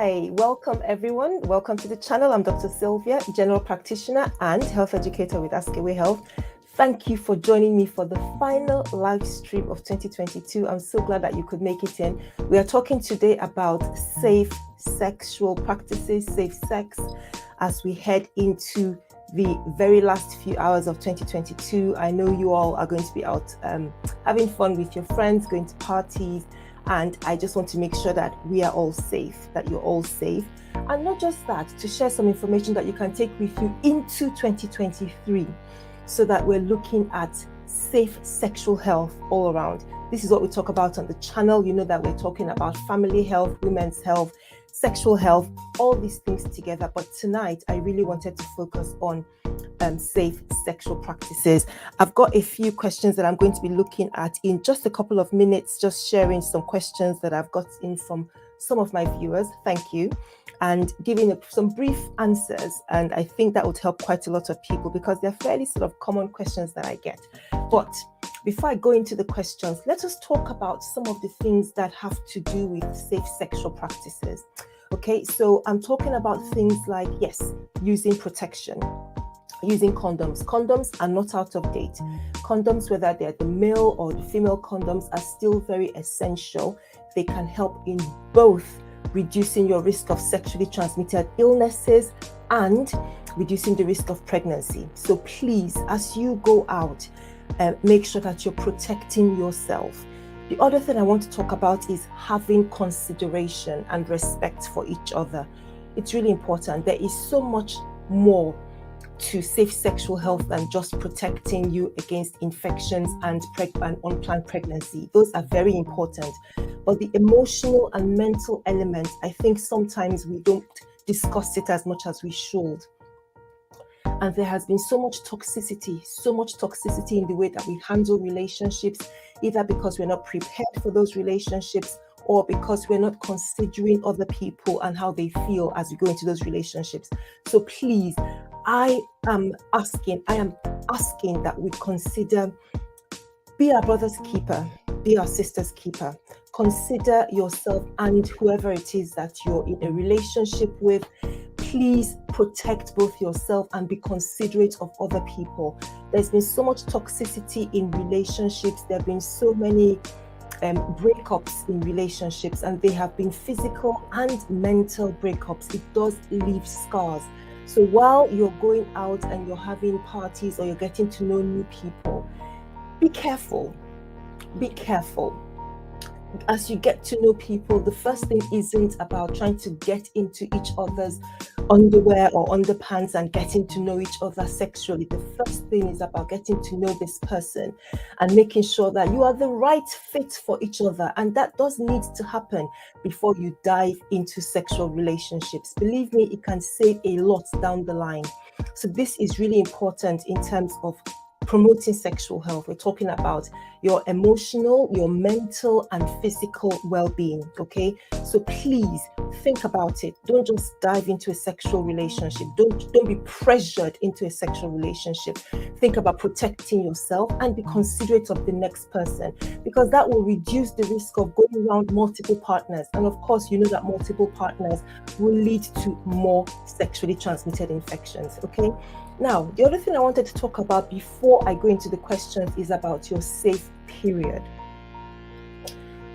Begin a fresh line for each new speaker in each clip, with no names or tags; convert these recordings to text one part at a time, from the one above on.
Hi, welcome everyone. Welcome to the channel. I'm Dr. Sylvia, general practitioner and health educator with AskAwayHealth. Thank you for joining me for the final live stream of 2022. I'm so glad that you could make it in. We are talking today about safe sexual practices, safe sex, as we head into the very last few hours of 2022. I know you all are going to be out having fun with your friends, going to parties, and I just want to make sure that we are all safe, that you're all safe. And not just that, to share some information that you can take with you into 2023 so that we're looking at safe sexual health all around. This is what we talk about on the channel. You know that we're talking about family health, women's health, sexual health, all these things together. But tonight, I really wanted to focus on safe sexual practices. I've got a few questions that I'm going to be looking at in just a couple of minutes, just sharing some questions that I've got in from some of my viewers. Thank you. And giving some brief answers. And I think that would help quite a lot of people because they're fairly sort of common questions that I get. But before I go into the questions, let us talk about some of the things that have to do with safe sexual practices. Okay, so I'm talking about things like, yes, using protection, using condoms. Condoms are not out of date. Condoms, whether they're the male or the female condoms, are still very essential. They can help in both reducing your risk of sexually transmitted illnesses and reducing the risk of pregnancy. So please, as you go out, make sure that you're protecting yourself. The other thing I want to talk about is having consideration and respect for each other. It's really important. There is so much more to safe sexual health than just protecting you against infections and unplanned pregnancy. Those are very important. But the emotional and mental elements, I think sometimes we don't discuss it as much as we should. And there has been so much toxicity in the way that we handle relationships, either because we're not prepared for those relationships or because we're not considering other people and how they feel as we go into those relationships. So please, I am asking that we consider, be our brother's keeper, be our sister's keeper. Consider yourself and whoever it is that you're in a relationship with. Please protect both yourself and be considerate of other people. There's been so much toxicity in relationships. There have been so many breakups in relationships, and they have been physical and mental breakups. It does leave scars. So while you're going out and you're having parties or you're getting to know new people, be careful. Be careful. As you get to know people, the first thing isn't about trying to get into each other's underwear or underpants and getting to know each other sexually. The first thing is about getting to know this person and making sure that you are the right fit for each other. And that does need to happen before you dive into sexual relationships. Believe me, it can save a lot down the line. So this is really important in terms of promoting sexual health. We're talking about your emotional, your mental, and physical well-being. Okay, so please think about it. Don't just dive into a sexual relationship. Don't be pressured into a sexual relationship. Think about protecting yourself and be considerate of the next person, because that will reduce the risk of going around multiple partners. And of course, you know that multiple partners will lead to more sexually transmitted infections. Okay. Now, the other thing I wanted to talk about before I go into the questions is about your safe period.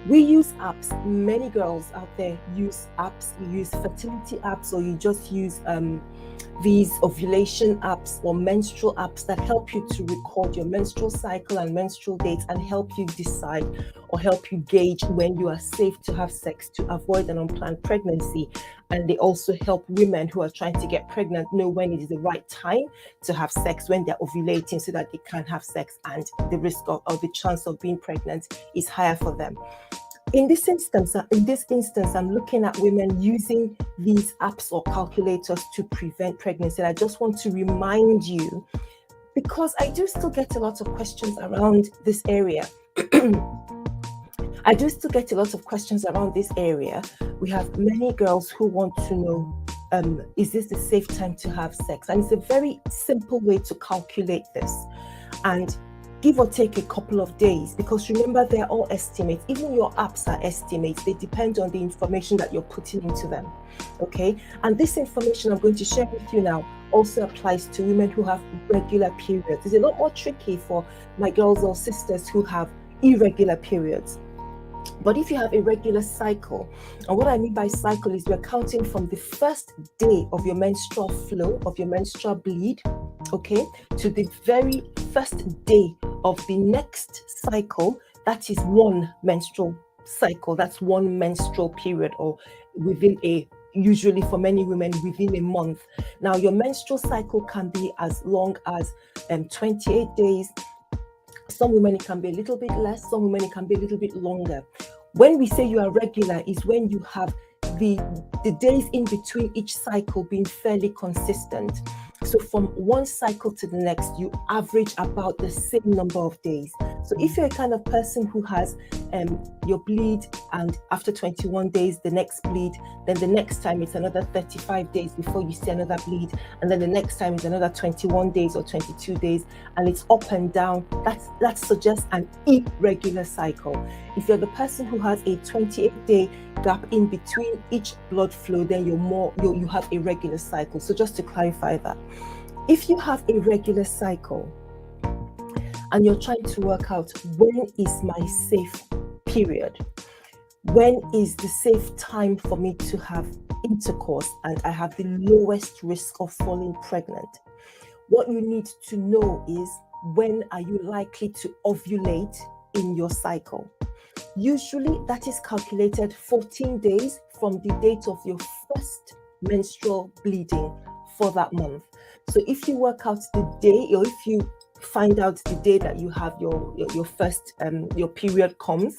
We use apps. Many girls out there use apps. You use fertility apps, or you just use these ovulation apps or menstrual apps that help you to record your menstrual cycle and menstrual dates and help you decide or help you gauge when you are safe to have sex to avoid an unplanned pregnancy. And they also help women who are trying to get pregnant know when it is the right time to have sex, when they're ovulating, so that they can have sex and the risk of, or the chance of being pregnant is higher for them. In this instance, I'm looking at women using these apps or calculators to prevent pregnancy. And I just want to remind you, because I do still get a lot of questions around this area. We have many girls who want to know, is this the safe time to have sex? And it's a very simple way to calculate this. And give or take a couple of days, because remember, they're all estimates. Even your apps are estimates. They depend on the information that you're putting into them. Okay, and this information I'm going to share with you now also applies to women who have regular periods. It's a lot more tricky for my girls or sisters who have irregular periods. But if you have a regular cycle, and what I mean by cycle is we're counting from the first day of your menstrual flow, of your menstrual bleed, okay, to the very first day of the next cycle. That is one menstrual cycle. That's one menstrual period, or within usually for many women, within a month. Now, your menstrual cycle can be as long as 28 days. Some women, it can be a little bit less. Some women, it can be a little bit longer. When we say you are regular, is when you have the days in between each cycle being fairly consistent. So from one cycle to the next, you average about the same number of days. So if you're a kind of person who has your bleed, and after 21 days, the next bleed, then the next time it's another 35 days before you see another bleed, and then the next time is another 21 days or 22 days, and it's up and down, that suggests an irregular cycle. If you're the person who has a 28-day gap in between each blood flow, then you have a regular cycle. So just to clarify that, if you have a regular cycle and you're trying to work out when is my safe period, when is the safe time for me to have intercourse and I have the lowest risk of falling pregnant, what you need to know is, when are you likely to ovulate in your cycle? Usually that is calculated 14 days from the date of your first menstrual bleeding for that month. So if you work out the day, or if you find out the day that you have your first your period comes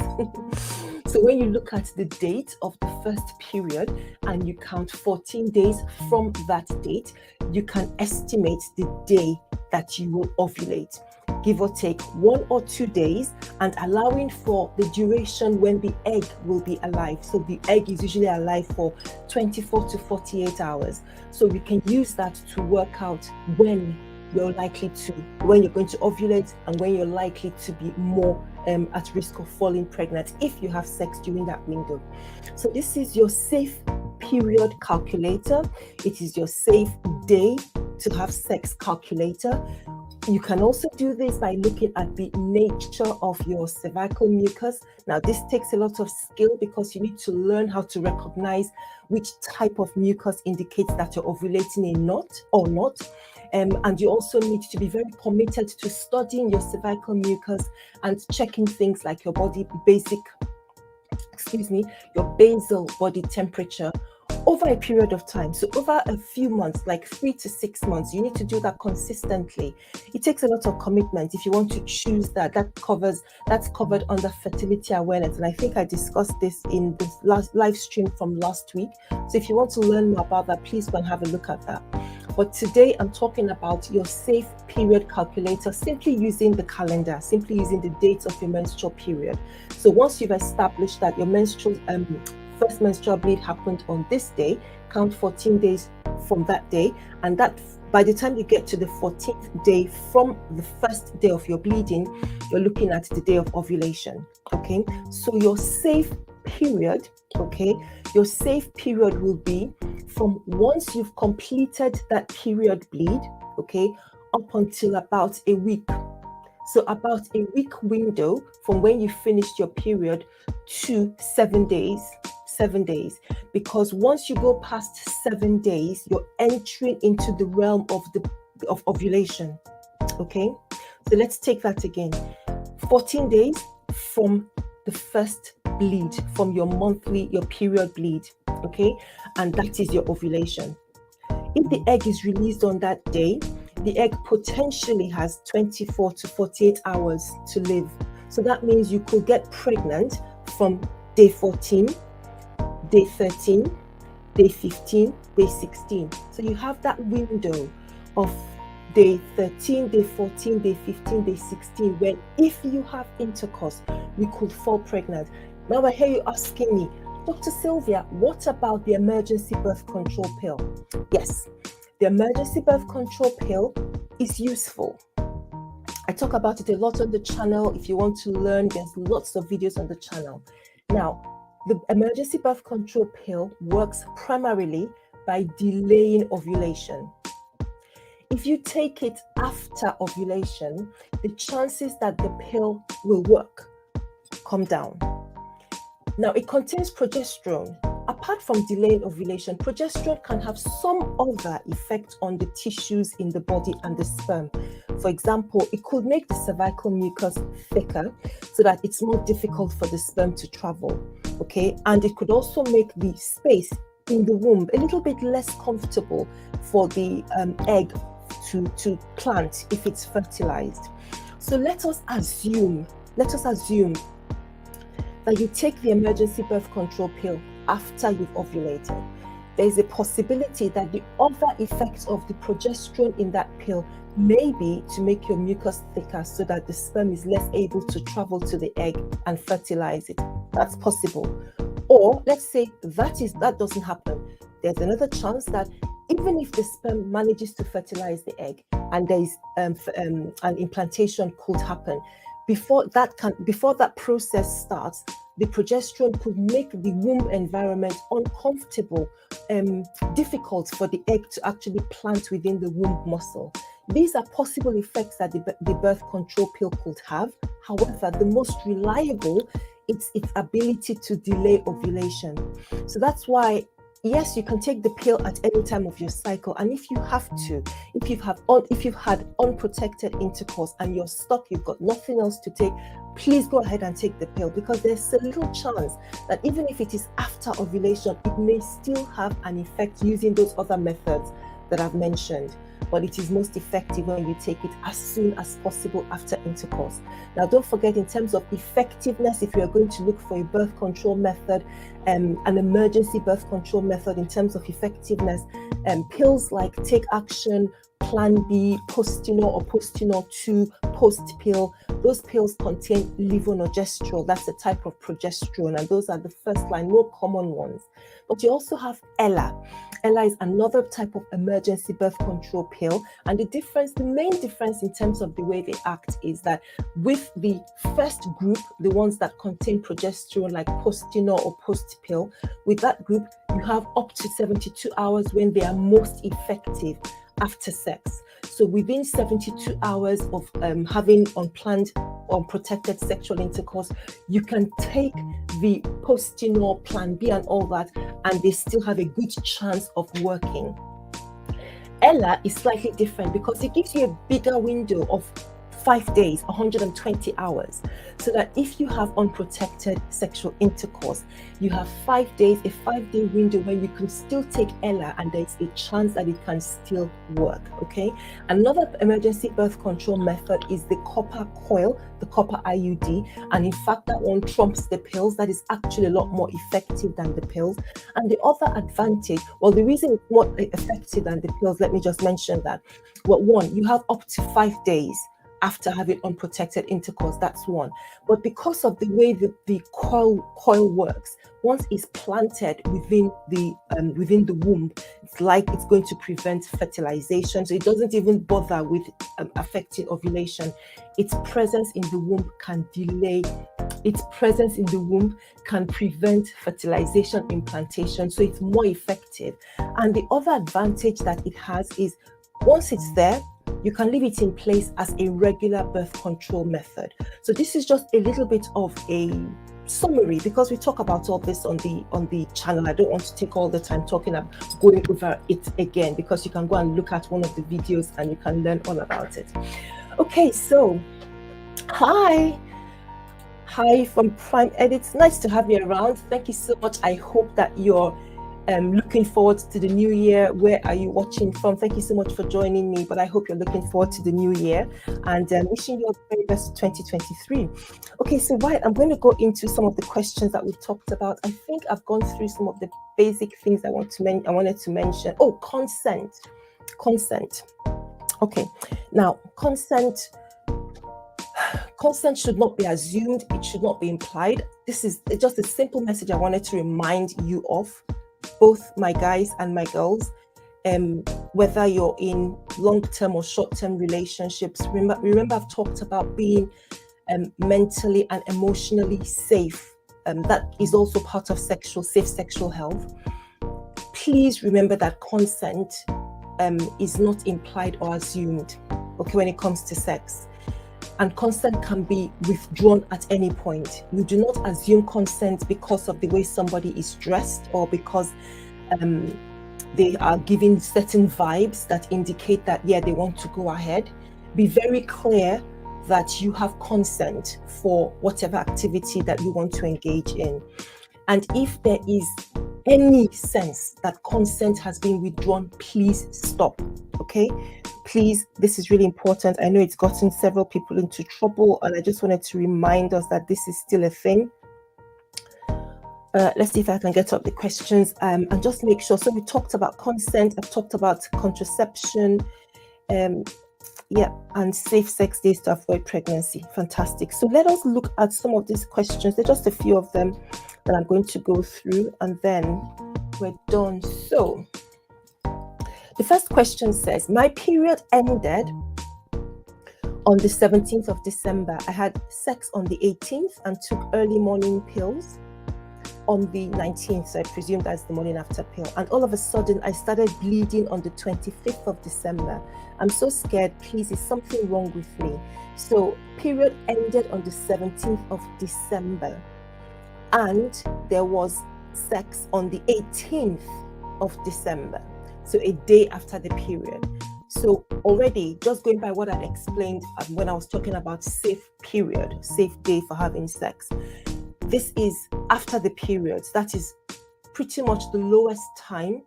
so when you look at the date of the first period and you count 14 days from that date, you can estimate the day that you will ovulate, give or take 1 or 2 days, and allowing for the duration when the egg will be alive. So the egg is usually alive for 24 to 48 hours. So we can use that to work out when you're going to ovulate, and when you're likely to be more at risk of falling pregnant if you have sex during that window. So this is your safe period calculator. It is your safe day to have sex calculator. You can also do this by looking at the nature of your cervical mucus. Now, this takes a lot of skill because you need to learn how to recognize which type of mucus indicates that you're ovulating or not. And you also need to be very committed to studying your cervical mucus and checking things like your basal body temperature over a period of time. So over a few months, like 3 to 6 months, you need to do that consistently. It takes a lot of commitment if you want to choose that. That's covered under fertility awareness. And I think I discussed this in the last live stream from last week. So if you want to learn more about that, please go and have a look at that. But today I'm talking about your safe period calculator, simply using the calendar, simply using the dates of your menstrual period. So once you've established that your first menstrual bleed happened on this day, count 14 days from that day, and that by the time you get to the 14th day from the first day of your bleeding, you're looking at the day of ovulation. Okay, so your safe period, your safe period will be from once you've completed that period bleed, up until about a week. So about a week window from when you finished your period to 7 days. 7 days, because once you go past 7 days, you're entering into the realm of ovulation. Okay, so let's take that again. 14 days from the first bleed, from your period bleed. Okay, and that is your ovulation. If the egg is released on that day, the egg potentially has 24 to 48 hours to live. So that means you could get pregnant from day 14, day 13, day 15, day 16. So you have that window of day 13, day 14, day 15, day 16, when if you have intercourse, you could fall pregnant. Now I hear you asking me, Dr. Sylvia, what about the emergency birth control pill? Yes, the emergency birth control pill is useful. I talk about it a lot on the channel. If you want to learn, there's lots of videos on the channel. Now, the emergency birth control pill works primarily by delaying ovulation. If you take it after ovulation, the chances that the pill will work come down. Now, it contains progesterone. Apart from delaying ovulation, progesterone can have some other effect on the tissues in the body and the sperm. For example, it could make the cervical mucus thicker so that it's more difficult for the sperm to travel, okay? And it could also make the space in the womb a little bit less comfortable for the egg to plant if it's fertilized. So let us assume that you take the emergency birth control pill after you've ovulated. There is a possibility that the other effects of the progesterone in that pill may be to make your mucus thicker so that the sperm is less able to travel to the egg and fertilize it. That's possible. Or let's say that doesn't happen. There's another chance that even if the sperm manages to fertilize the egg and there is an implantation could happen, before that process starts, the progesterone could make the womb environment uncomfortable, difficult for the egg to actually plant within the womb muscle. These are possible effects that the birth control pill could have. However, the most reliable is its ability to delay ovulation. So that's why, yes, you can take the pill at any time of your cycle, and if you have to, if you've had unprotected intercourse and you're stuck, you've got nothing else to take, please go ahead and take the pill, because there's a little chance that even if it is after ovulation, it may still have an effect using those other methods that I've mentioned. But it is most effective when you take it as soon as possible after intercourse. Now, don't forget, in terms of effectiveness, if you're going to look for a birth control method, an emergency birth control method, in terms of effectiveness, pills like Take Action, Plan B, Postinor or Postinor 2, Post pill, those pills contain levonorgestrel. That's a type of progesterone, and those are the first line, more common ones. But you also have Ella. Ella is another type of emergency birth control pill, and the main difference in terms of the way they act is that with the first group, the ones that contain progesterone like Postinor or Post pill, with that group you have up to 72 hours when they are most effective after sex. So within 72 hours of having unplanned, unprotected sexual intercourse, you can take the Postinor, Plan B and all that, and they still have a good chance of working. Ella is slightly different because it gives you a bigger window of 5 days, 120 hours, so that if you have unprotected sexual intercourse, you have 5 days, a 5-day window where you can still take Ella and there's a chance that it can still work, okay? Another emergency birth control method is the copper coil, the copper IUD, and in fact that one trumps the pills. That is actually a lot more effective than the pills. And the other advantage, well, the reason it's more effective than the pills, let me just mention that. Well, one, you have up to 5 days after having unprotected intercourse. That's one. But because of the way the coil works, once it's planted within the womb, it's like it's going to prevent fertilization. So it doesn't even bother with affecting ovulation. Its presence in the womb can delay. Its presence in the womb can prevent fertilization, implantation. So it's more effective. And the other advantage that it has is once it's there, you can leave it in place as a regular birth control method. So this is just a little bit of a summary, because we talk about all this on the channel. I don't want to take all the time going over it again, because you can go and look at one of the videos and you can learn all about it. Okay, so hi from Prime Edits. Nice to have you around. Thank you so much. I hope that you're looking forward to the new year. Where are you watching from? Thank you so much for joining me, but I hope you're looking forward to the new year, and wishing you all the very best 2023. Okay, so I'm going to go into some of the questions that we've talked about. I think I've gone through some of the basic things I wanted to mention. Oh, consent. Okay, now consent should not be assumed. It should not be implied. This is just a simple message I wanted to remind you of, both my guys and my girls. whether you're in long-term or short-term relationships. Remember I've talked about being mentally and emotionally safe. That is also part of safe sexual health. Please remember that consent is not implied or assumed, okay, when it comes to sex. And consent can be withdrawn at any point. You do not assume consent because of the way somebody is dressed or because they are giving certain vibes that indicate that, yeah, they want to go ahead. Be very clear that you have consent for whatever activity that you want to engage in. And if there is any sense that consent has been withdrawn, please stop, okay? Please, this is really important. I know it's gotten several people into trouble, and I just wanted to remind us that this is still a thing. Let's see if I can get up the questions and just make sure. So we talked about consent, I've talked about contraception, and safe sex days to avoid pregnancy. Fantastic. So let us look at some of these questions. There's just a few of them that I'm going to go through, and then we're done. So the first question says, my period ended on the 17th of December. I had sex on the 18th and took early morning pills on the 19th. So I presume that's the morning after pill. And all of a sudden, I started bleeding on the 25th of December. I'm so scared. Please, is something wrong with me? So period ended on the 17th of December. And there was sex on the 18th of December. So a day after the period. So already, just going by what I'd explained when I was talking about safe period, safe day for having sex, this is after the periods. That is pretty much the lowest time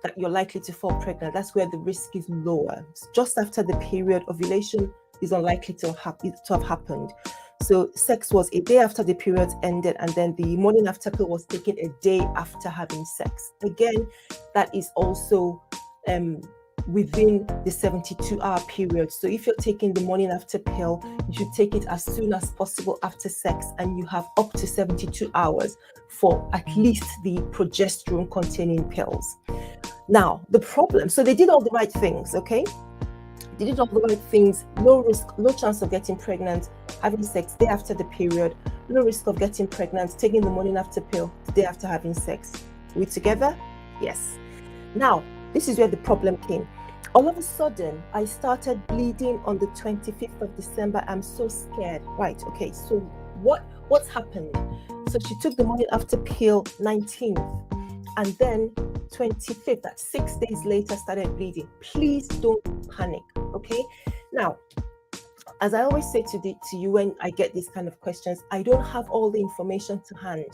that you're likely to fall pregnant. That's where the risk is lower. Just after the period, ovulation is unlikely to have happened. So sex was a day after the periods ended, and then the morning after pill was taken a day after having sex. Again, that is also within the 72-hour period. So if you're taking the morning after pill, you should take it as soon as possible after sex, and you have up to 72 hours for at least the progesterone containing pills. Now, the problem, so they did all the right things, okay? They did all the right things, low risk, low chance of getting pregnant, having sex day after the period, low risk of getting pregnant, taking the morning after pill the day after having sex. Are we together? Yes. Now, this is where the problem came. All of a sudden, I started bleeding on the 25th of December. I'm so scared. Right, okay, so what's happened? So she took the morning after pill 19th, and then 25th, that's 6 days later, started bleeding. Please don't panic, okay? Now, as I always say to you when I get these kind of questions, I don't have all the information to hand.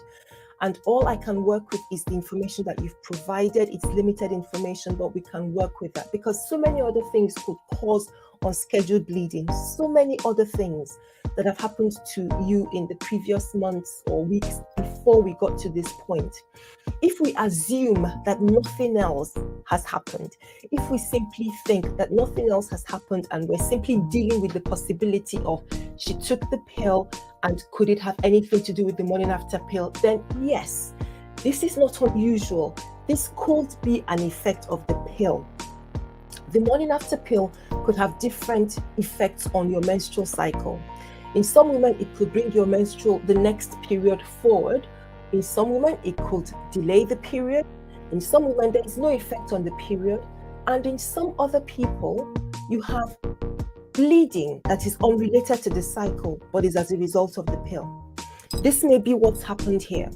And all I can work with is the information that you've provided. It's limited information, but we can work with that because so many other things could cause unscheduled bleeding. So many other things that have happened to you in the previous months or weeks before we got to this point. If we assume that nothing else has happened, if we simply think that nothing else has happened and we're simply dealing with the possibility of she took the pill and could it have anything to do with the morning after pill, then yes, this is not unusual. This could be an effect of the pill. The morning after pill could have different effects on your menstrual cycle. In some women, it could bring your the next period forward. In some women, it could delay the period. In some women, there is no effect on the period. And in some other people, you have bleeding that is unrelated to the cycle, but is as a result of the pill. This may be what's happened here.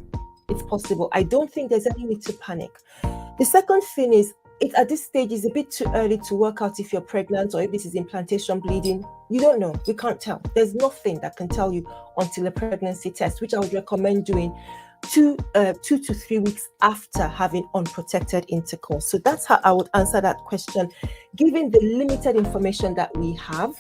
It's possible. I don't think there's any need to panic. The second thing is, at this stage, it's a bit too early to work out if you're pregnant or if this is implantation bleeding. You don't know. We can't tell. There's nothing that can tell you until a pregnancy test, which I would recommend doing 2 to 3 weeks after having unprotected intercourse. So that's how I would answer that question, given the limited information that we have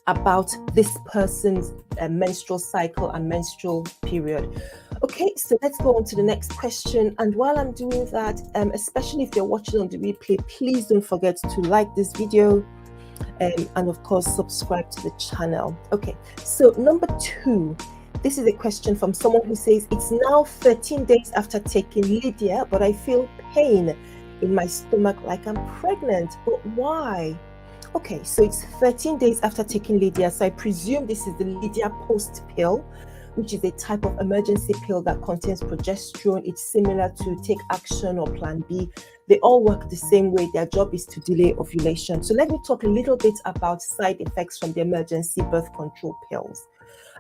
about this person's menstrual cycle and menstrual period. Okay, so let's go on to the next question. And while I'm doing that, especially if you're watching on the replay, please don't forget to like this video and of course subscribe to the channel. Okay, so number 2. This is a question from someone who says, it's now 13 days after taking Lydia, but I feel pain in my stomach like I'm pregnant. But why? Okay, so it's 13 days after taking Lydia. So I presume this is the Lydia Post pill, which is a type of emergency pill that contains progesterone. It's similar to Take Action or Plan B. They all work the same way. Their job is to delay ovulation. So let me talk a little bit about side effects from the emergency birth control pills.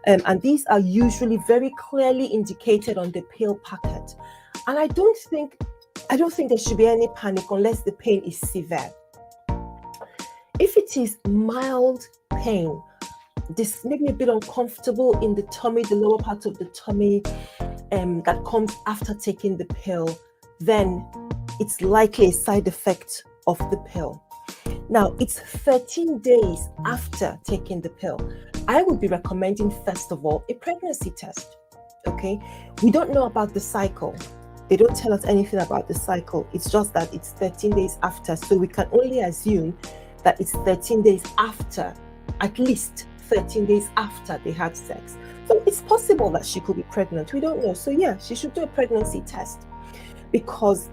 And these are usually very clearly indicated on the pill packet. And I don't think there should be any panic unless the pain is severe. If it is mild pain, this maybe a bit uncomfortable in the tummy, the lower part of the tummy, that comes after taking the pill, then it's likely a side effect of the pill. Now, it's 13 days after taking the pill. I would be recommending, first of all, a pregnancy test. Okay, we don't know about the cycle. They don't tell us anything about the cycle. It's just that it's 13 days after. So we can only assume that it's 13 days after, at least 13 days after they had sex. So it's possible that she could be pregnant. We don't know. So yeah, she should do a pregnancy test because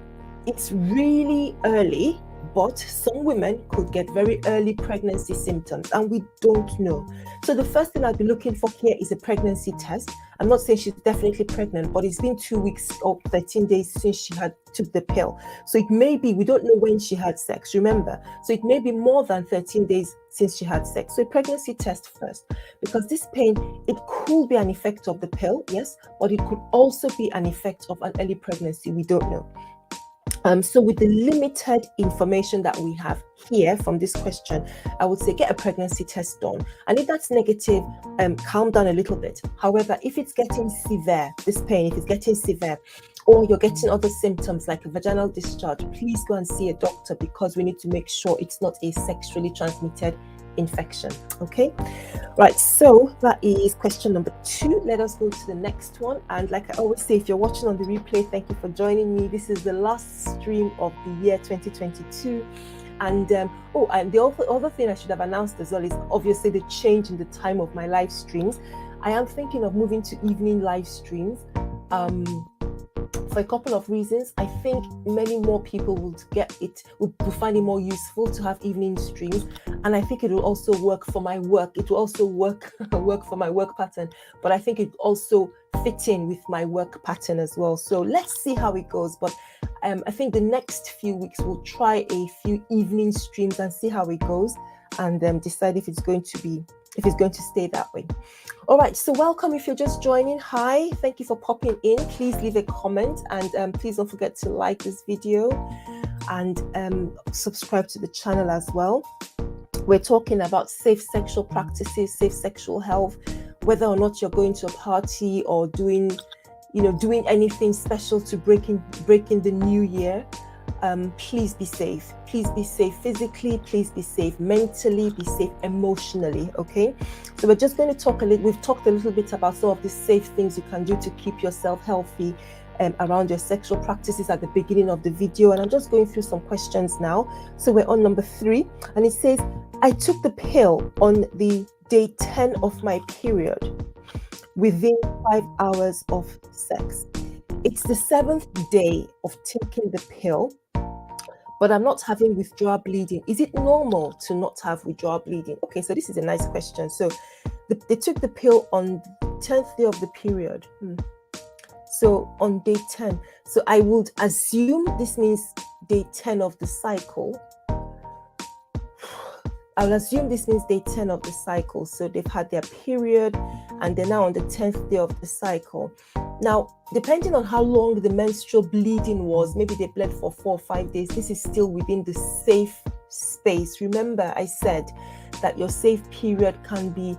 it's really early, but some women could get very early pregnancy symptoms and we don't know. So the first thing I'd be looking for here is a pregnancy test. I'm not saying she's definitely pregnant, but it's been 2 weeks or 13 days since she had took the pill. So it may be, we don't know when she had sex, remember? So it may be more than 13 days since she had sex. So a pregnancy test first, because this pain, it could be an effect of the pill, yes, but it could also be an effect of an early pregnancy. We don't know. So with the limited information that we have here from this question, I would say get a pregnancy test done. And if that's negative, calm down a little bit. However, if it's getting severe, this pain, if it's getting severe, or you're getting other symptoms like a vaginal discharge, please go and see a doctor because we need to make sure it's not a sexually transmitted infection. Okay, right, so that is question number 2. Let us go to the next one. And like I always say, if you're watching on the replay, thank you for joining me. This is the last stream of the year 2022. And and the other thing I should have announced as well is obviously the change in the time of my live streams. I am thinking of moving to evening live streams for a couple of reasons. I think many more people would find it more useful to have evening streams, and I think it will also work for my work. It will also work for my work pattern, but I think it also fit in with my work pattern as well. So let's see how it goes. But I think the next few weeks we'll try a few evening streams and see how it goes, and decide if it's going to stay that way. All right, so welcome if you're just joining. Hi, thank you for popping in. Please leave a comment, and please don't forget to like this video and subscribe to the channel as well. We're talking about safe sexual practices, safe sexual health, whether or not you're going to a party or doing anything special to break in the new year. Please be safe. Please be safe physically. Please be safe mentally. Be safe emotionally. Okay. So we're just going to talk we've talked a little bit about some of the safe things you can do to keep yourself healthy around your sexual practices at the beginning of the video. And I'm just going through some questions now. So we're on number 3, and it says, I took the pill on the day 10 of my period within 5 hours of sex. It's the 7th day of taking the pill, but I'm not having withdrawal bleeding. Is it normal to not have withdrawal bleeding? Okay, so this is a nice question. So they took the pill on the 10th day of the period. So on day 10. So I would assume this means day 10 of the cycle. I'll assume this means day 10 of the cycle. So they've had their period and they're now on the 10th day of the cycle. Now, depending on how long the menstrual bleeding was, maybe they bled for 4 or 5 days. This is still within the safe space. Remember, I said that your safe period can be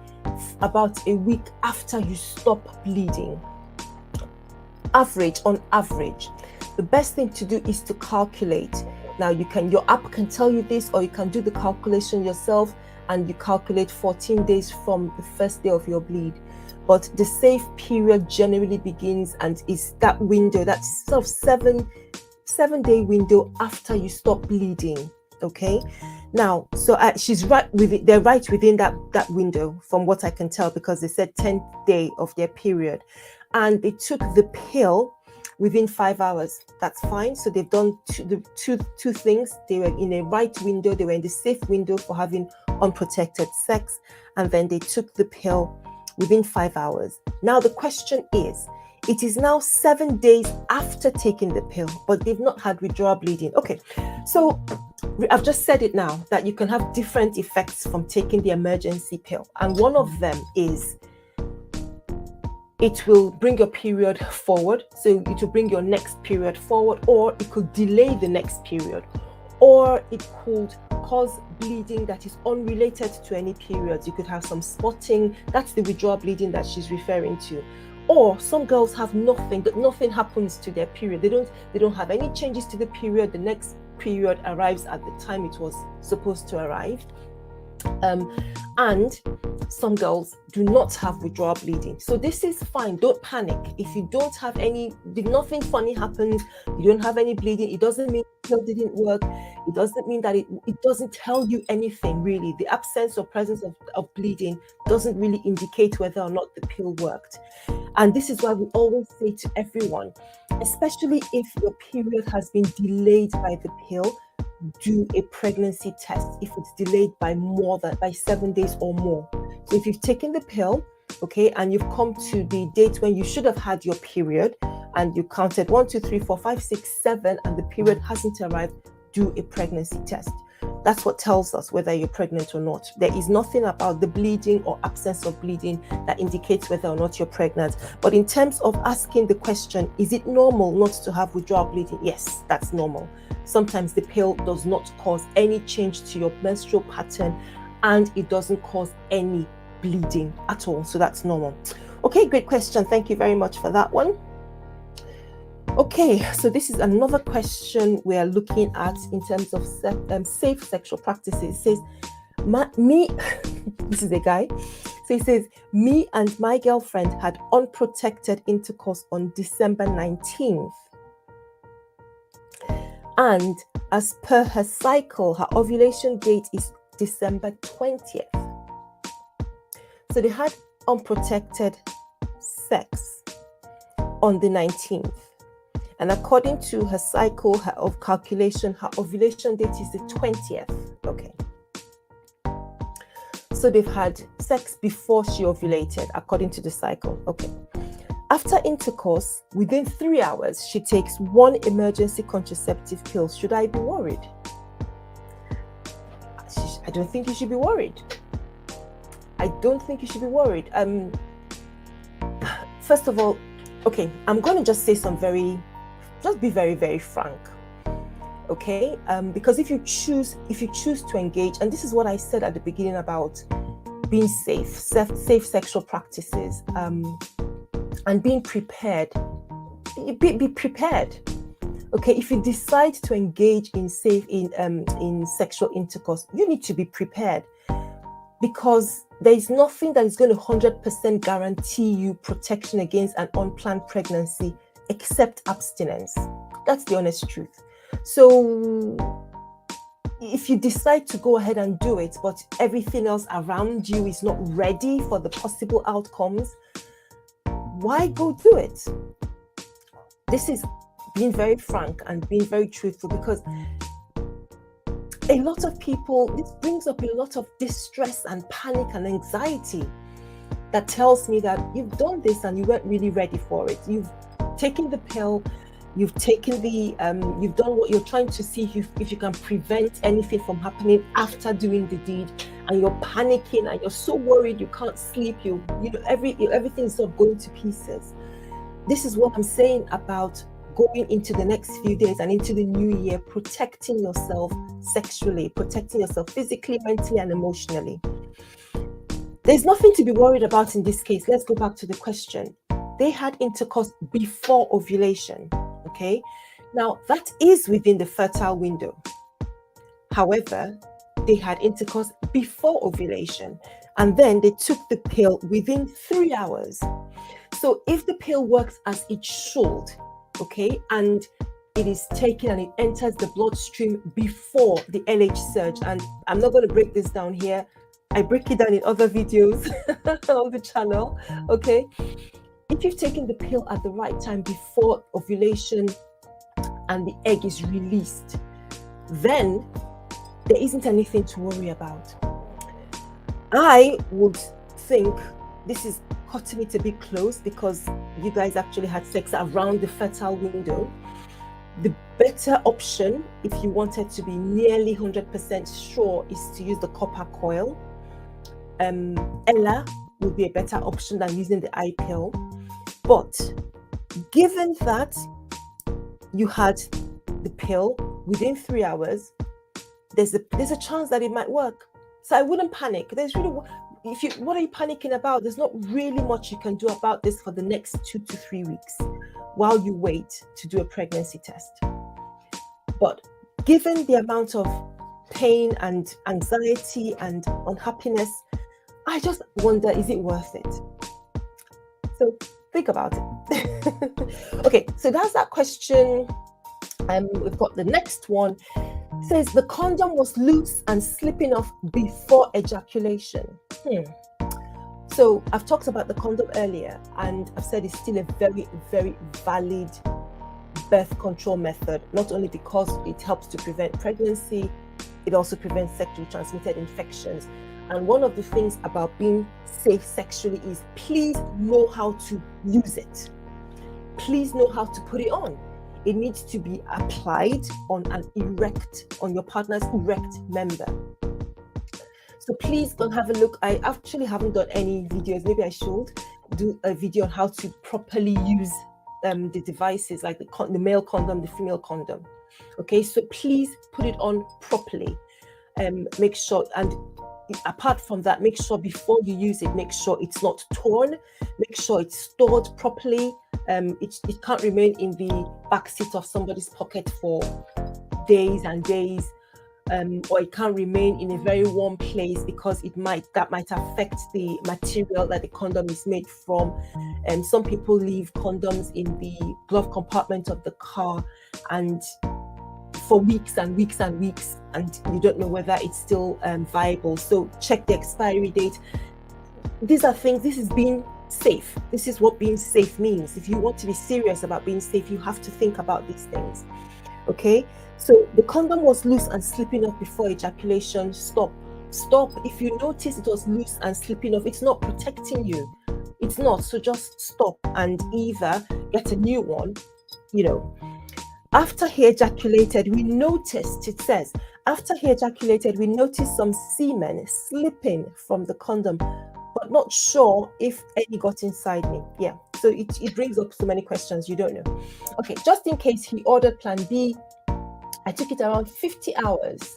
about a week after you stop bleeding. On average. The best thing to do is to calculate. Now, your app can tell you this, or you can do the calculation yourself, and you calculate 14 days from the first day of your bleed. But the safe period generally begins and is that window, that sort of 7-day window after you stop bleeding. Okay. Now, so she's right with it. They're right within that window, from what I can tell, because they said 10th day of their period, and they took the pill within 5 hours. That's fine. So they've done two things. They were in a right window. They were in the safe window for having unprotected sex. And then they took the pill within 5 hours. Now the question is, it is now 7 days after taking the pill, but they've not had withdrawal bleeding. Okay, so I've just said it now that you can have different effects from taking the emergency pill. And one of them is it will bring your period forward. So it will bring your next period forward, or it could delay the next period, or it could cause bleeding that is unrelated to any periods. You could have some spotting. That's the withdrawal bleeding that she's referring to. Or some girls have nothing happens to their period. They don't have any changes to the period. The next period arrives at the time it was supposed to arrive. And some girls do not have withdrawal bleeding. So this is fine. Don't panic. If you don't have if nothing funny happens, you don't have any bleeding, it doesn't mean the pill didn't work. It doesn't mean that it doesn't tell you anything, really. The absence or presence of bleeding doesn't really indicate whether or not the pill worked. And this is why we always say to everyone, especially if your period has been delayed by the pill, do a pregnancy test if it's delayed by 7 days or more. So if you've taken the pill, okay, and you've come to the date when you should have had your period, and you counted 1, 2, 3, 4, 5, 6, 7, and the period hasn't arrived, do a pregnancy test. That's what tells us whether you're pregnant or not. There is nothing about the bleeding or absence of bleeding that indicates whether or not you're pregnant. But in terms of asking the question, is it normal not to have withdrawal bleeding? Yes, that's normal. Sometimes the pill does not cause any change to your menstrual pattern, and it doesn't cause any bleeding at all. So that's normal. Okay, great question. Thank you very much for that one. Okay, so this is another question we are looking at in terms of safe sexual practices. It says, this is a guy. So he says, me and my girlfriend had unprotected intercourse on December 19th. And as per her cycle, her ovulation date is December 20th. So they had unprotected sex on the 19th. And according to her cycle of calculation, her ovulation date is the 20th. Okay. So they've had sex before she ovulated, according to the cycle. Okay. After intercourse, within 3 hours, she takes 1 emergency contraceptive pill. Should I be worried? I don't think you should be worried. I don't think you should be worried. First of all, okay, I'm going to just say just be very, very frank. Okay? Because if you choose to engage, and this is what I said at the beginning about being safe sexual practices, and being prepared. Be prepared. Okay, if you decide to engage in sexual intercourse, you need to be prepared, because there is nothing that is going to 100% guarantee you protection against an unplanned pregnancy except abstinence. That's the honest truth. So if you decide to go ahead and do it, but everything else around you is not ready for the possible outcomes, why go do it? This is being very frank and being very truthful, because a lot of people, this brings up a lot of distress and panic and anxiety that tells me that you've done this and you weren't really ready for it. You've taken the pill, you've taken you've done what you're trying to see if you can prevent anything from happening after doing the deed, and you're panicking and you're so worried you can't sleep, everything's sort of going to pieces. This is what I'm saying about going into the next few days and into the new year, protecting yourself sexually, protecting yourself physically, mentally, and emotionally. There's nothing to be worried about in this case. Let's go back to the question. They had intercourse before ovulation, okay? Now, that is within the fertile window. However, they had intercourse before ovulation, and then they took the pill within 3 hours. So if the pill works as it should, okay, and it is taken and it enters the bloodstream before the LH surge, and I'm not going to break this down here. I break it down in other videos on the channel, okay? If you've taken the pill at the right time before ovulation and the egg is released, then there isn't anything to worry about. I would think this is cutting it a bit close because you guys actually had sex around the fertile window. The better option, if you wanted to be nearly 100% sure, is to use the copper coil. Ella would be a better option than using the eye pill. But given that you had the pill within 3 hours, there's a chance that it might work. So I wouldn't panic. There's really, what are you panicking about? There's not really much you can do about this for the next 2 to 3 weeks while you wait to do a pregnancy test. But given the amount of pain and anxiety and unhappiness, I just wonder, is it worth it? So think about it. Okay, so that's that question. We've got the next one. It says the condom was loose and slipping off before ejaculation. So I've talked about the condom earlier, and I've said it's still a very, very valid birth control method, not only because it helps to prevent pregnancy, it also prevents sexually transmitted infections. And one of the things about being safe sexually is please know how to use it. Please know how to put it on. It needs to be applied on your partner's erect member. So please don't have a look. I actually haven't done any videos. Maybe I should do a video on how to properly use the devices, like the male condom, the female condom. Okay, so please put it on properly. Make sure, and apart from that, make sure before you use it, make sure it's not torn, make sure it's stored properly. It can't remain in the back seat of somebody's pocket for days and days, or it can't remain in a very warm place because that might affect the material that the condom is made from. Some people leave condoms in the glove compartment of the car and for weeks and weeks and weeks, and you don't know whether it's still viable. So check the expiry date. These are things, this is being safe. This is what being safe means. If you want to be serious about being safe, you have to think about these things. Okay, so the condom was loose and slipping off before ejaculation. Stop. If you notice it was loose and slipping off, it's not protecting you. It's not. So just stop and either get a new one. After he ejaculated, we noticed, it says, after he ejaculated, we noticed some semen slipping from the condom, but not sure if any got inside me. Yeah, so it brings up so many questions you don't know. Okay, just in case he ordered plan B, I took it around 50 hours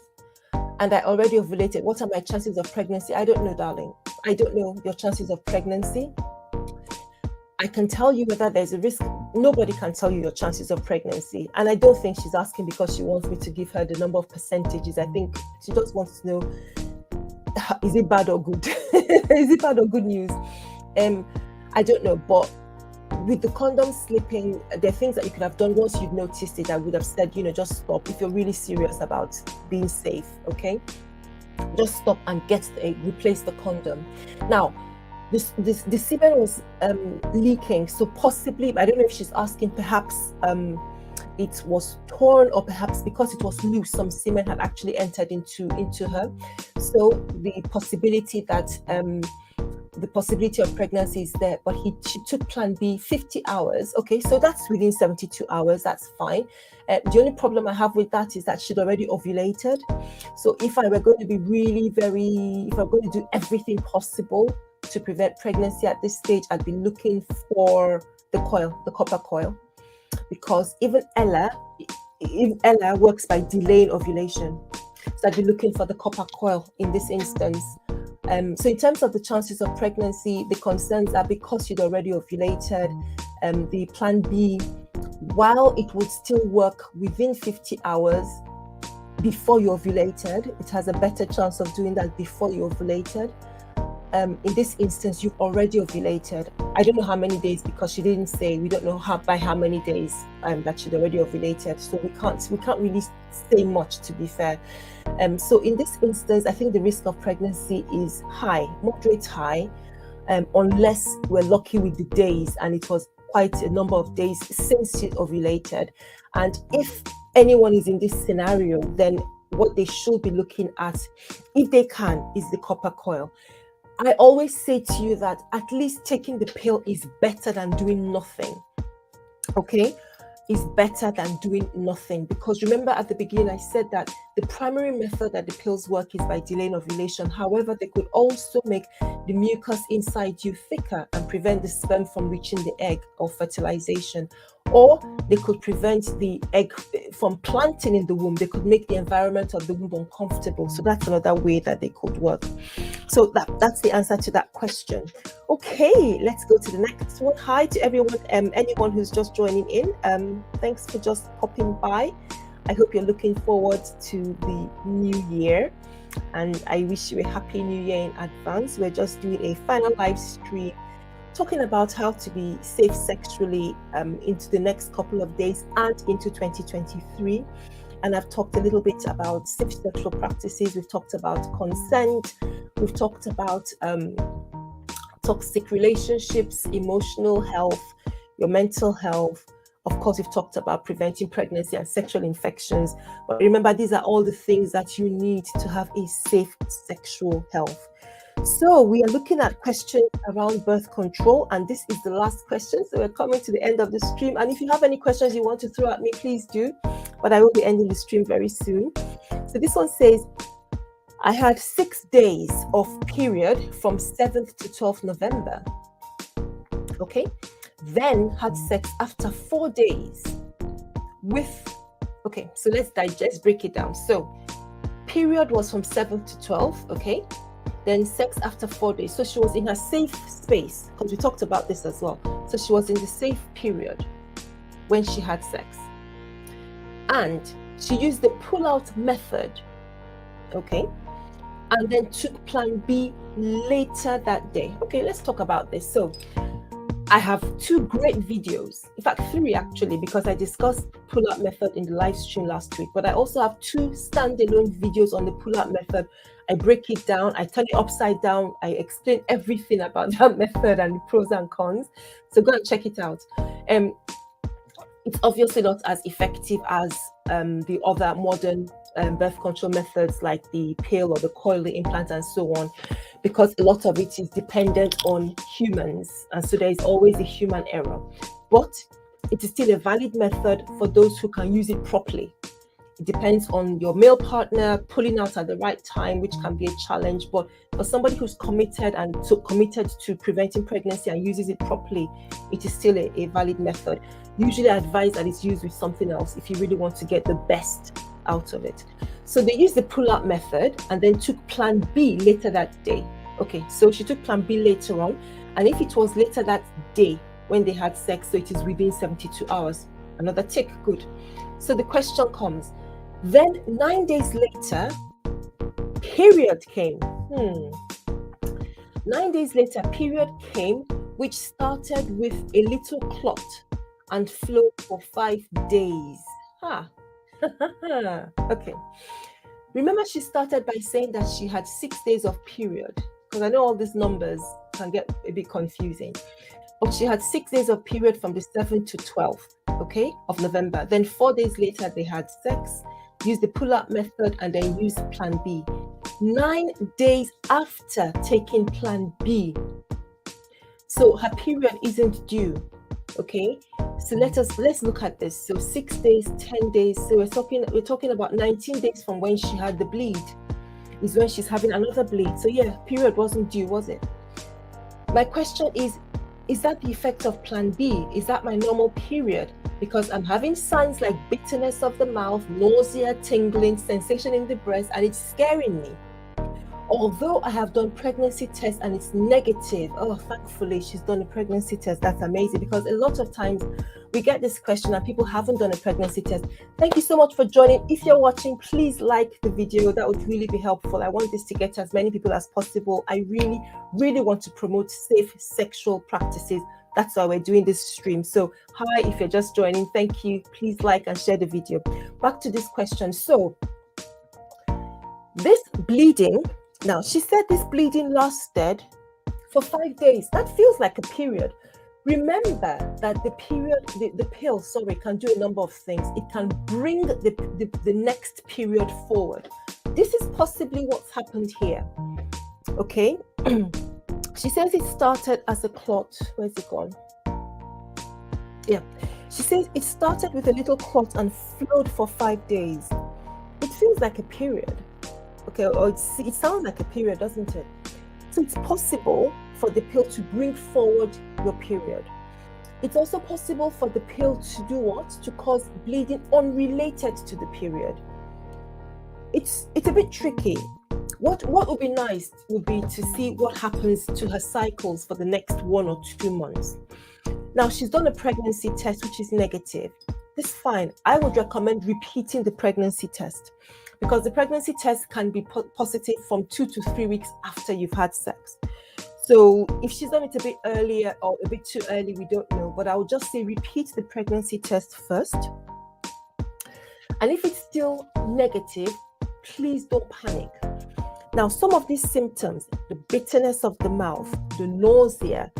and I already ovulated. What are my chances of pregnancy? I don't know, darling. I don't know your chances of pregnancy. I can tell you whether there's a risk. Nobody can tell you your chances of pregnancy. And I don't think she's asking because she wants me to give her the number of percentages. I think she just wants to know, is it bad or good? Is it bad or good news? I don't know. But with the condom slipping, there are things that you could have done once you've noticed it. I would have said, just stop if you're really serious about being safe, okay? Just stop and replace the condom. Now, the semen was leaking, so possibly, I don't know if she's asking, perhaps it was torn, or perhaps because it was loose, some semen had actually entered into her. So the possibility of pregnancy is there. But she took plan B 50 hours. Okay, so that's within 72 hours. That's fine. The only problem I have with that is that she'd already ovulated. So if I were going to be if I'm going to do everything possible to prevent pregnancy at this stage, I'd be looking for the copper coil, because even Ella works by delaying ovulation. So I'd be looking for the copper coil in this instance. So in terms of the chances of pregnancy, the concerns are because you'd already ovulated. The plan B, while it would still work within 50 hours before you ovulated, it has a better chance of doing that before you ovulated. In this instance, you've already ovulated. I don't know how many days, because she didn't say. We don't know by how many days that she'd already ovulated. So we can't really say much, to be fair. So in this instance, I think the risk of pregnancy is high, moderate high. unless we're lucky with the days, and it was quite a number of days since she ovulated. And if anyone is in this scenario, then what they should be looking at, if they can, is the copper coil. I always say to you that at least taking the pill is better than doing nothing. Okay, is better than doing nothing, because remember at the beginning I said that the primary method that the pills work is by delaying ovulation. However, they could also make the mucus inside you thicker and prevent the sperm from reaching the egg or fertilization, or they could prevent the egg from planting in the womb. They could make the environment of the womb uncomfortable. So that's another way that they could work. So that's the answer to that question. Okay, let's go to the next one. Hi to everyone, anyone who's just joining in. Thanks for just popping by. I hope you're looking forward to the new year, and I wish you a happy new year in advance. We're just doing a final live stream talking about how to be safe sexually into the next couple of days and into 2023. And I've talked a little bit about safe sexual practices. We've talked about consent. We've talked about toxic relationships, emotional health, your mental health. Of course, we've talked about preventing pregnancy and sexual infections. But remember, these are all the things that you need to have a safe sexual health. So we are looking at questions around birth control, and this is the last question. So we're coming to the end of the stream. And if you have any questions you want to throw at me, please do. But I will be ending the stream very soon. So this one says, I had 6 days of period from 7th to 12th November. Okay. Then had sex after 4 days with, okay, so let's break it down. So period was from 7th to 12th, okay? Then sex after 4 days. So she was in her safe space, because we talked about this as well. So she was in the safe period when she had sex. And she used the pull-out method, okay? And then took plan B later that day. Okay, let's talk about this. So I have 2 great videos, in fact 3 actually, because I discussed pull-out method in the live stream last week, but I also have 2 standalone videos on the pull-out method. I break it down, I turn it upside down, I explain everything about that method and the pros and cons. So go and check it out. It's obviously not as effective as the other modern birth control methods like the pill or the coil, the implant, and so on, because a lot of it is dependent on humans, and so there is always a human error. But it is still a valid method for those who can use it properly. It depends on your male partner pulling out at the right time, which can be a challenge. But for somebody who's committed and so committed to preventing pregnancy and uses it properly, it is still a valid method. Usually I advise that it's used with something else if you really want to get the best out of it. So they used the pull-out method and then took plan B later that day. Okay, so she took plan B later on, and if it was later that day when they had sex, so it is within 72 hours, another tick, good. So the question comes, then 9 days later, period came. 9 days later, period came, which started with a little clot and flowed for 5 days. Okay. Remember, she started by saying that she had 6 days of period, because I know all these numbers can get a bit confusing. But she had 6 days of period from the 7th to 12th, okay, of November. Then 4 days later, they had sex, used the pull-out method, and then used plan B. 9 days after taking plan B. So her period isn't due, okay? So let's look at this. So 6 days, 10 days. So we're talking about 19 days from when she had the bleed is when she's having another bleed. So yeah, period wasn't due, was it? My question is that the effect of plan B? Is that my normal period? Because I'm having signs like bitterness of the mouth, nausea, tingling, sensation in the breast, and it's scaring me. Although I have done pregnancy tests and it's negative, oh, thankfully she's done a pregnancy test. That's amazing, because a lot of times we get this question and people haven't done a pregnancy test. Thank you so much for joining. If you're watching, please like the video. That would really be helpful. I want this to get to as many people as possible. I really, really want to promote safe sexual practices. That's why we're doing this stream. So hi, if you're just joining, thank you. Please like and share the video. Back to this question. So this bleeding, now she said this bleeding lasted for 5 days. That feels like a period. Remember that the pill, can do a number of things. It can bring the next period forward. This is possibly what's happened here. Okay. She says it started as a clot. Where's it gone? Yeah. She says it started with a little clot and flowed for 5 days. It feels like a period. Okay, or it sounds like a period, doesn't it? So it's possible for the pill to bring forward your period. It's also possible for the pill to do what? To cause bleeding unrelated to the period. It's a bit tricky. What would be nice would be to see what happens to her cycles for the next 1 or 2 months. Now, she's done a pregnancy test, which is negative. That's fine. I would recommend repeating the pregnancy test, because the pregnancy test can be positive from 2 to 3 weeks after you've had sex. So if she's done it a bit earlier or a bit too early, we don't know. But I would just say repeat the pregnancy test first. And if it's still negative, please don't panic. Now, some of these symptoms, the bitterness of the mouth, the nausea,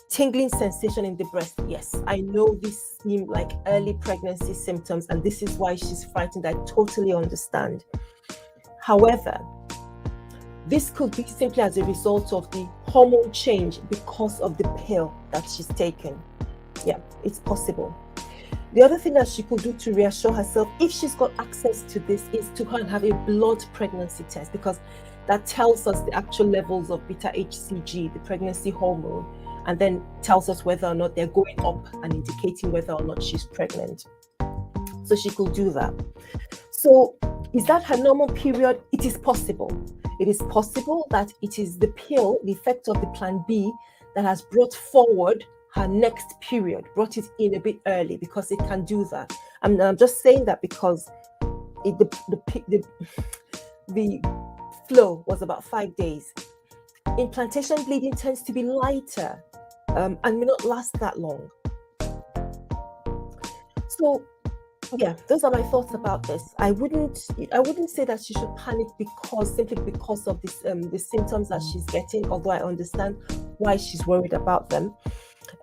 tingling sensation in the breast, yes, I know these seem like early pregnancy symptoms, and this is why she's frightened. I totally understand. However, this could be simply as a result of the hormone change because of the pill that she's taken. Yeah, it's possible. The other thing that she could do to reassure herself, if she's got access to this, is to go and have a blood pregnancy test, because that tells us the actual levels of beta HCG, the pregnancy hormone, and then tells us whether or not they're going up and indicating whether or not she's pregnant. So she could do that. So is that her normal period? It is possible. It is possible that it is the pill, the effect of the plan B, that has brought forward her next period, brought it in a bit early, because it can do that. I'm just saying that because the flow was about 5 days. Implantation bleeding tends to be lighter and may not last that long. So yeah, those are my thoughts about this. I wouldn't say that she should panic simply because of this the symptoms that she's getting, although I understand why she's worried about them.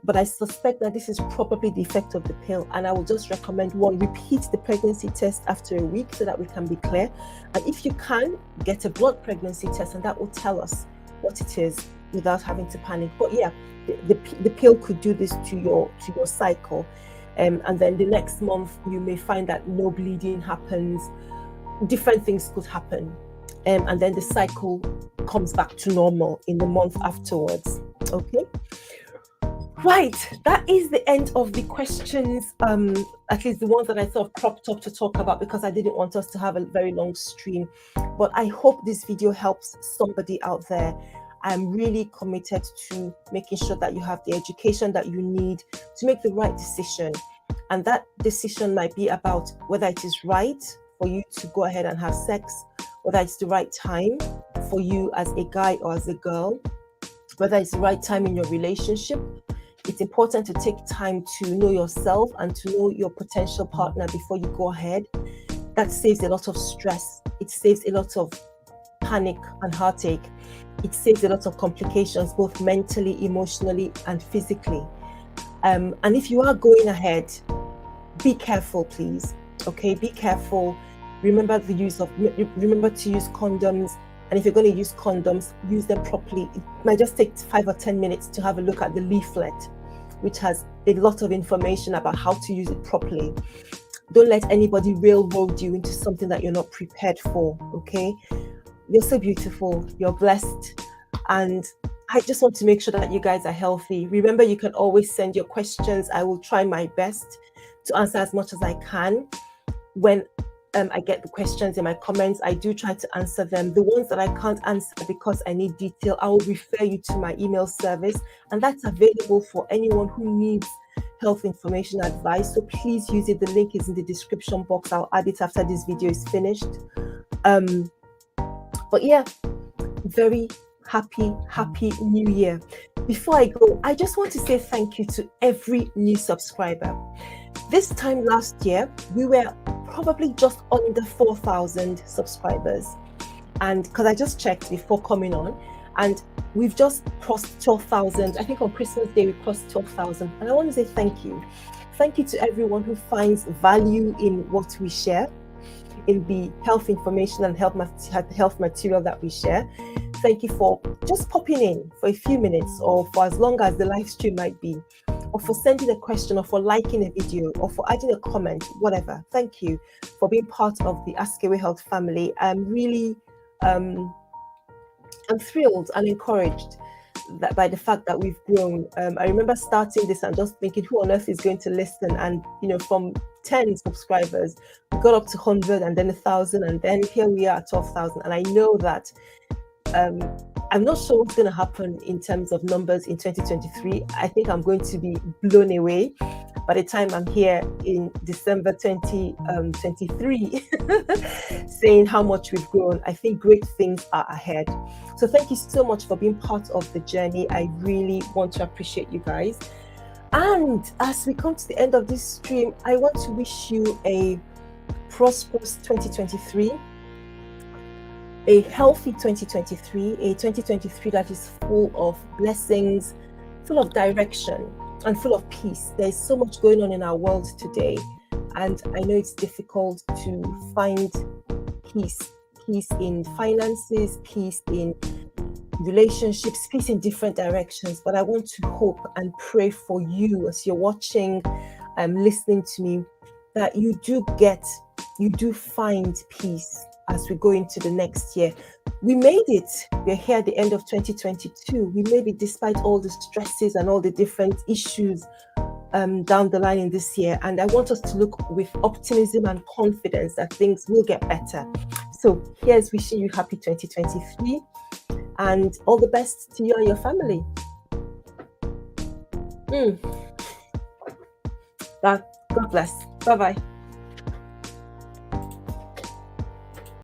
But I suspect that this is probably the effect of the pill, and I will just recommend, one, repeat the pregnancy test after a week so that we can be clear. And if you can, get a blood pregnancy test, and that will tell us what it is without having to panic. But yeah, the pill could do this to your cycle, and then the next month you may find that no bleeding happens. Different things could happen, and then the cycle comes back to normal in the month afterwards. Okay. Right, that is the end of the questions, at least the ones that I thought cropped up to talk about, because I didn't want us to have a very long stream. But I hope this video helps somebody out there. I'm really committed to making sure that you have the education that you need to make the right decision. And that decision might be about whether it is right for you to go ahead and have sex, whether it's the right time for you as a guy or as a girl, whether it's the right time in your relationship. It's important to take time to know yourself and to know your potential partner before you go ahead. That saves a lot of stress. It saves a lot of panic and heartache. It saves a lot of complications, both mentally, emotionally, and physically. And if you are going ahead, be careful, please. Okay, be careful. Remember to use condoms. And if you're going to use condoms, use them properly. It might just take 5 or 10 minutes to have a look at the leaflet, which has a lot of information about how to use it properly. Don't let anybody railroad you into something that you're not prepared for, okay? You're so beautiful, you're blessed, and I just want to make sure that you guys are healthy. Remember, you can always send your questions. I will try my best to answer as much as I can. When I get the questions in my comments, I do try to answer them. The ones that I can't answer because I need detail, I will refer you to my email service, and that's available for anyone who needs health information advice. So please use it. The link is in the description box. I'll add it after this video is finished. But yeah, very happy new year. Before I go, I just want to say thank you to every new subscriber. This time last year, we were probably just under 4,000 subscribers, and because I just checked before coming on, And we've just crossed 12,000. I think on Christmas Day, we crossed 12,000. And I want to say thank you. Thank you to everyone who finds value in what we share, in the health information and health material that we share. Thank you for just popping in for a few minutes, or for as long as the live stream might be, or for sending a question, or for liking a video, or for adding a comment, whatever. Thank you for being part of the AskAwayHealth family. I'm really I'm thrilled and encouraged that by the fact that we've grown. I remember starting this and just thinking, who on earth is going to listen? And from 10 subscribers, we got up to 100, and then 1,000, and then here we are at 12,000. And I know that I'm not sure what's going to happen in terms of numbers in 2023. I think I'm going to be blown away by the time I'm here in December 2023 saying how much we've grown. I think great things are ahead. So thank you so much for being part of the journey. I really want to appreciate you guys. And as we come to the end of this stream, I want to wish you a prosperous 2023. A healthy 2023, a 2023 that is full of blessings, full of direction, and full of peace. There's so much going on in our world today, and I know it's difficult to find peace in finances, peace in relationships, peace in different directions. But I want to hope and pray for you as you're watching and listening to me, that you do find peace as we go into the next year. We made it. We're here at the end of 2022. We made it despite all the stresses and all the different issues down the line in this year. And I want us to look with optimism and confidence that things will get better. So here's wishing you happy 2023 and all the best to you and your family. God bless. Bye-bye.